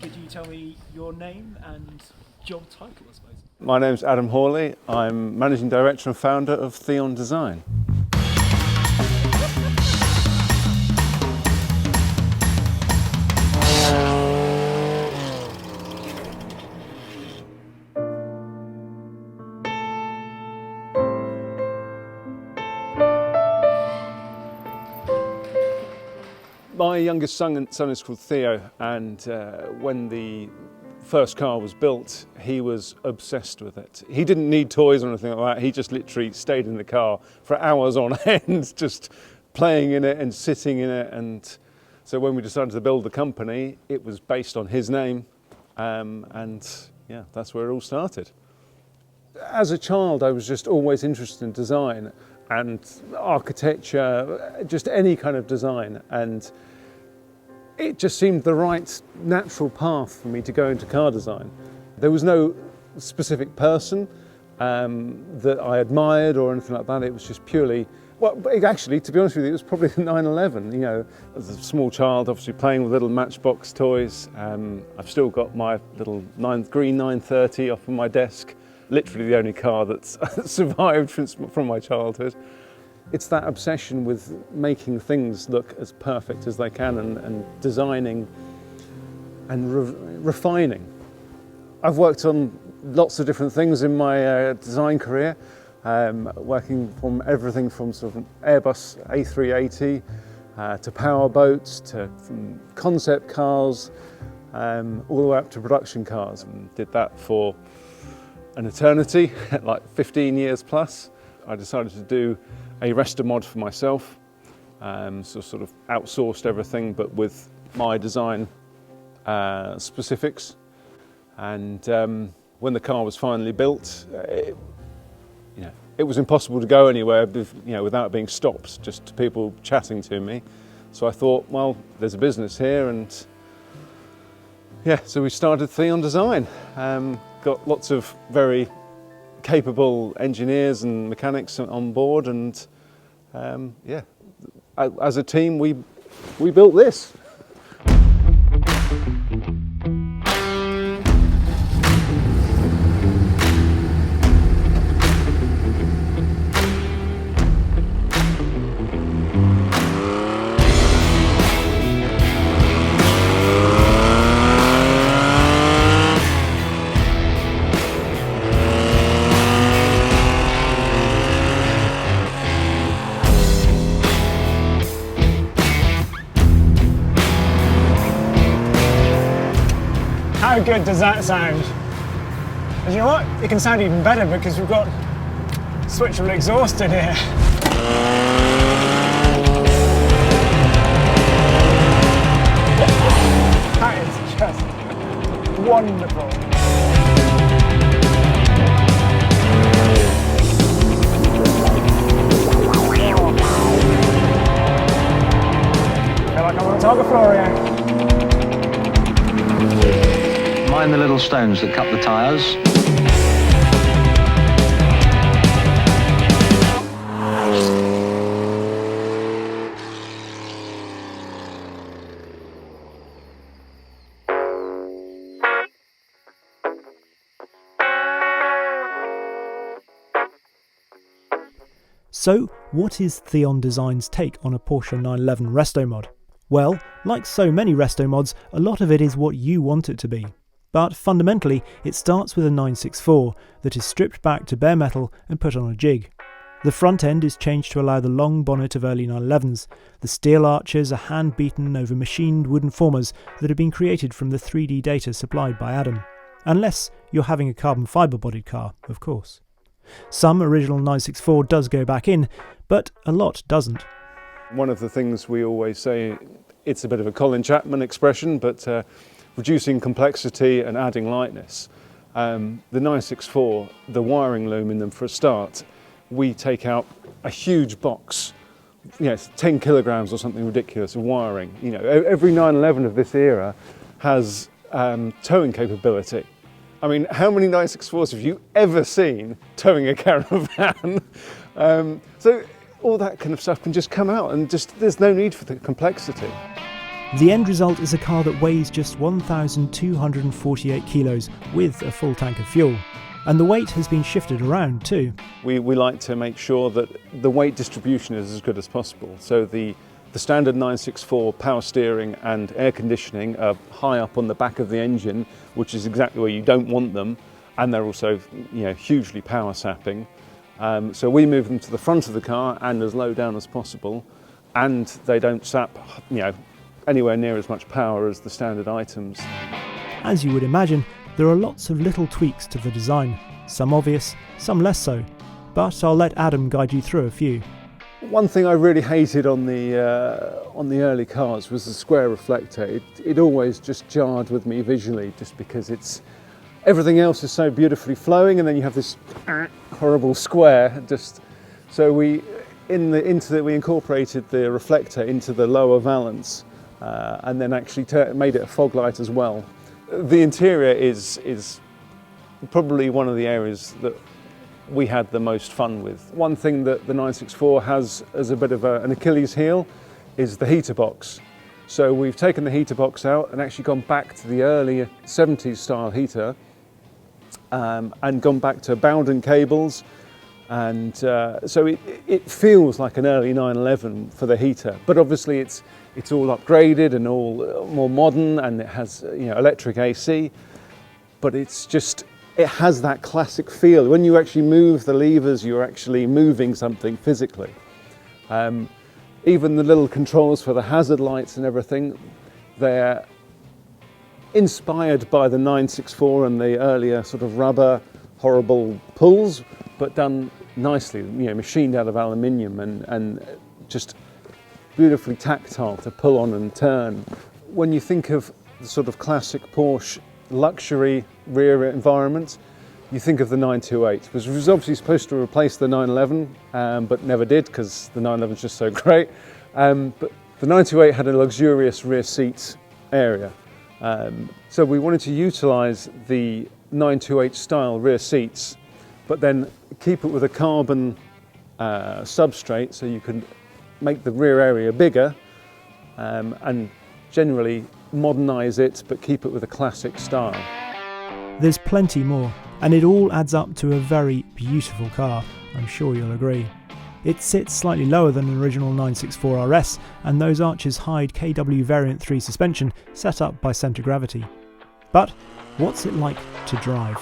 Could you tell me your name and job title, I suppose? My name's Adam Hawley. I'm Managing Director and Founder of Theon Design. My youngest son is called Theo, and when the first car was built, he was obsessed with it. He didn't need toys or anything like that. He just literally stayed in the car for hours on end, just playing in it and sitting in it. And so when we decided to build the company, it was based on his name, and yeah, that's where it all started. As a child, I was just always interested in design and architecture, just any kind of design, and it just seemed the right natural path for me to go into car design. There was no specific person that I admired or anything like that. It was just purely, well, actually, to be honest with you, it was probably the 911. You know, as a small child, obviously playing with little Matchbox toys. I've still got my little green 930 off on my desk. Literally the only car that's survived from my childhood. It's that obsession with making things look as perfect as they can and designing and refining. I've worked on lots of different things in my design career, working from everything from sort of Airbus A380 to power boats to concept cars, all the way up to production cars, and did that for an eternity, like 15 years plus. I decided to do a Restomod for myself, so sort of outsourced everything but with my design specifics. And when the car was finally built, it was impossible to go anywhere without being stopped, just people chatting to me. So I thought, well, there's a business here, and yeah, so we started Theon Design. Got lots of very capable engineers and mechanics on board, and yeah, as a team we built this. How good does that sound? And you know what? It can sound even better because we've got switchable exhaust in here. That is just wonderful. I feel like I'm on the target floor here. Mind the little stones that cut the tyres. So, what is Theon Design's take on a Porsche 911 Restomod? Well, like so many Restomods, a lot of it is what you want it to be. But fundamentally, it starts with a 964 that is stripped back to bare metal and put on a jig. The front end is changed to allow the long bonnet of early 911s. The steel arches are hand-beaten over machined wooden formers that have been created from the 3D data supplied by Adam. Unless you're having a carbon fibre-bodied car, of course. Some original 964 does go back in, but a lot doesn't. One of the things we always say, it's a bit of a Colin Chapman expression, but reducing complexity and adding lightness. The 964, the wiring loom in them for a start, we take out a huge box, it's 10 kilograms or something ridiculous of wiring. Every 911 of this era has towing capability. I mean, how many 964s have you ever seen towing a caravan? So all that kind of stuff can just come out, and there's no need for the complexity. The end result is a car that weighs just 1,248 kilos with a full tank of fuel. And the weight has been shifted around too. We like to make sure that the weight distribution is as good as possible. So the standard 964 power steering and air conditioning are high up on the back of the engine, which is exactly where you don't want them, and they're also, you know, hugely power sapping. So we move them to the front of the car and as low down as possible, and they don't sap, you know, anywhere near as much power as the standard items. As you would imagine, there are lots of little tweaks to the design, some obvious, some less so, but I'll let Adam guide you through a few. One thing I really hated on the early cars was the square reflector. It always just jarred with me visually, just because everything else is so beautifully flowing, and then you have this horrible square. So we incorporated the reflector into the lower valance, and then actually made it a fog light as well. The interior is probably one of the areas that we had the most fun with. One thing that the 964 has as a bit of an Achilles heel is the heater box. So we've taken the heater box out and actually gone back to the early 70s style heater, and gone back to Bowden cables, and so it feels like an early 911 for the heater, but obviously it's all upgraded and all more modern, and it has, you know, electric AC, but it has that classic feel. When you actually move the levers, you're actually moving something physically. Even the little controls for the hazard lights and everything, they're inspired by the 964 and the earlier sort of rubber, horrible pulls, but done nicely, you know, machined out of aluminium and just beautifully tactile to pull on and turn. When you think of the sort of classic Porsche luxury rear environment, you think of the 928, which was obviously supposed to replace the 911, but never did, because the 911 is just so great. But the 928 had a luxurious rear seat area. So we wanted to utilise the 928 style rear seats, but then keep it with a carbon substrate, so you can make the rear area bigger, and generally modernise it, but keep it with a classic style. There's plenty more, and it all adds up to a very beautiful car, I'm sure you'll agree. It sits slightly lower than an original 964 RS, and those arches hide KW Variant 3 suspension set up by centre gravity. But what's it like to drive?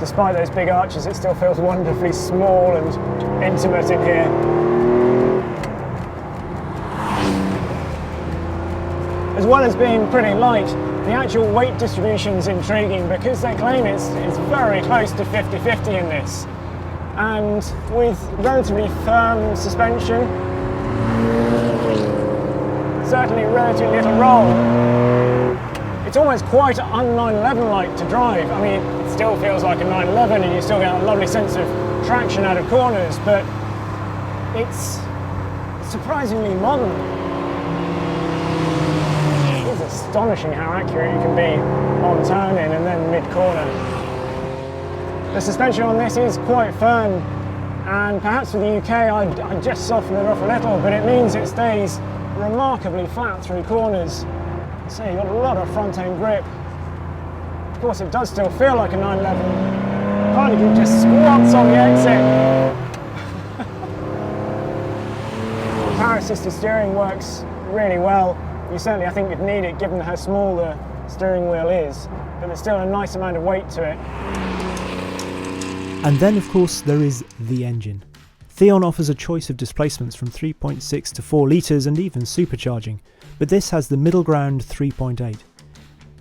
Despite those big arches, it still feels wonderfully small and intimate in here. As well as being pretty light, the actual weight distribution is intriguing, because they claim it's very close to 50-50 in this. And with relatively firm suspension, certainly relatively little roll, it's almost quite un-911-like to drive. I mean, it still feels like a 911 and you still get a lovely sense of traction out of corners, but it's surprisingly modern. It's astonishing how accurate you can be on turning and then mid-corner. The suspension on this is quite firm, and perhaps for the UK I'd just soften it off a little, but it means it stays remarkably flat through corners. So you've got a lot of front-end grip. Of course, it does still feel like a 911. Part of you just squats on the exit. The power-assisted steering works really well. You certainly, I think, you'd need it given how small the steering wheel is, but there's still a nice amount of weight to it. And then, of course, there is the engine. Theon offers a choice of displacements from 3.6 to 4 litres and even supercharging, but this has the middle ground 3.8.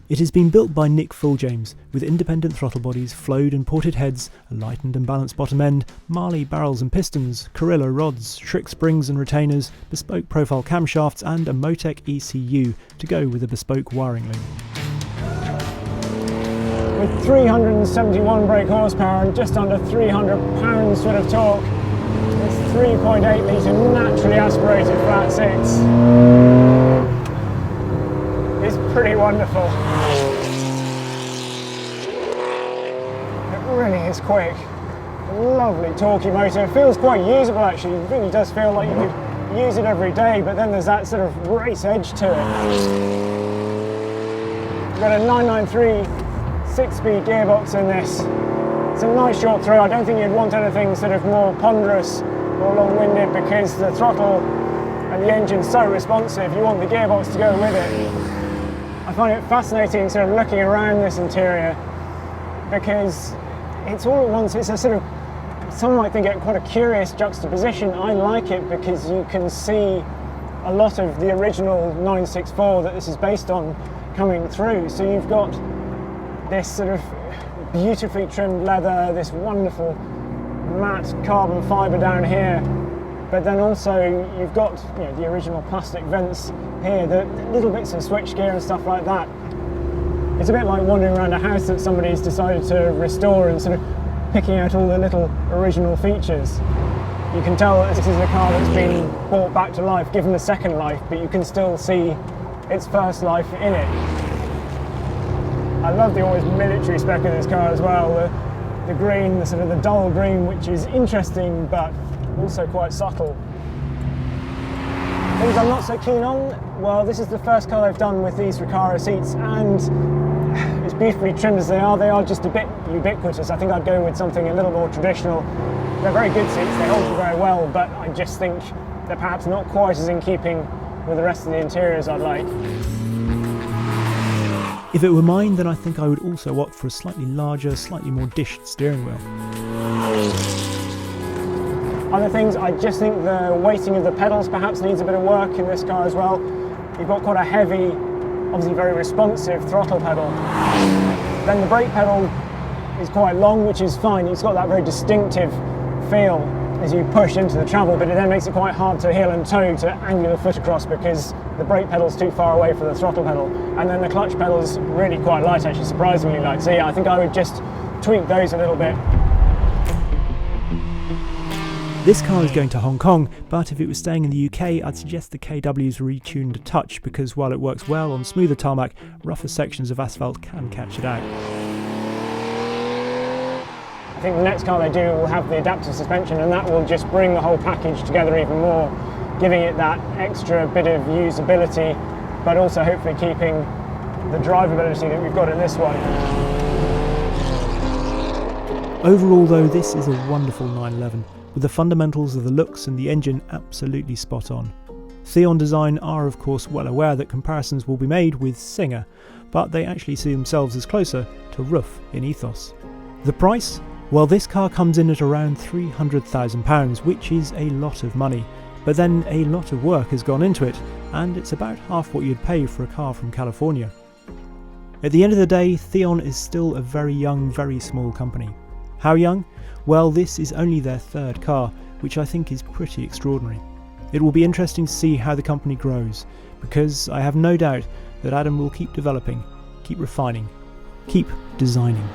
It has been built by Nick Fuljames, with independent throttle bodies, flowed and ported heads, a lightened and balanced bottom end, Marley barrels and pistons, Carrillo rods, Schrick springs and retainers, bespoke profile camshafts and a Motec ECU to go with a bespoke wiring loom. With 371 brake horsepower and just under 300 pounds-foot of torque, this 3.8 litre naturally aspirated flat six is pretty wonderful. It really is quick. Lovely torquey motor. It feels quite usable actually. It really does feel like you could use it every day, but then there's that sort of race edge to it. We've got a 993 6-speed gearbox in this. It's a nice short throw. I don't think you'd want anything sort of more ponderous or long-winded because the throttle and the engine's so responsive. You want the gearbox to go with it. I find it fascinating sort of looking around this interior because it's all at once. It's a sort of, some might think it quite a curious juxtaposition. I like it because you can see a lot of the original 964 that this is based on coming through. So you've got this sort of beautifully trimmed leather, this wonderful matte carbon fibre down here, but then also you've got the original plastic vents here, the little bits of switchgear and stuff like that. It's a bit like wandering around a house that somebody's decided to restore and sort of picking out all the little original features. You can tell that this is a car that's been brought back to life, given a second life, but you can still see its first life in it. I love the always military spec of this car as well. The green, the sort of the dull green, which is interesting but also quite subtle. Things I'm not so keen on, well, this is the first car I've done with these Recaro seats, and as beautifully trimmed as they are just a bit ubiquitous. I think I'd go with something a little more traditional. They're very good seats, they hold you very well, but I just think they're perhaps not quite as in keeping with the rest of the interior as I'd like. If it were mine, then I think I would also opt for a slightly larger, slightly more dished steering wheel. Other things, I just think the weighting of the pedals perhaps needs a bit of work in this car as well. You've got quite a heavy, obviously very responsive throttle pedal. Then the brake pedal is quite long, which is fine. It's got that very distinctive feel as you push into the travel, but it then makes it quite hard to heel and toe to angle the foot across because the brake pedal's too far away from the throttle pedal. And then the clutch pedal's really quite light, actually, surprisingly light. So yeah, I think I would just tweak those a little bit. This car is going to Hong Kong, but if it was staying in the UK, I'd suggest the KW's retuned a touch because while it works well on smoother tarmac, rougher sections of asphalt can catch it out. I think the next car they do will have the adaptive suspension, and that will just bring the whole package together even more, giving it that extra bit of usability, but also hopefully keeping the drivability that we've got in this one. Overall though, this is a wonderful 911, with the fundamentals of the looks and the engine absolutely spot on. Theon Design are of course well aware that comparisons will be made with Singer, but they actually see themselves as closer to Roof in ethos. The price? Well, this car comes in at around £300,000, which is a lot of money, but then a lot of work has gone into it, and it's about half what you'd pay for a car from California. At the end of the day, Theon is still a very young, very small company. How young? Well, this is only their third car, which I think is pretty extraordinary. It will be interesting to see how the company grows, because I have no doubt that Adam will keep developing, keep refining, keep designing.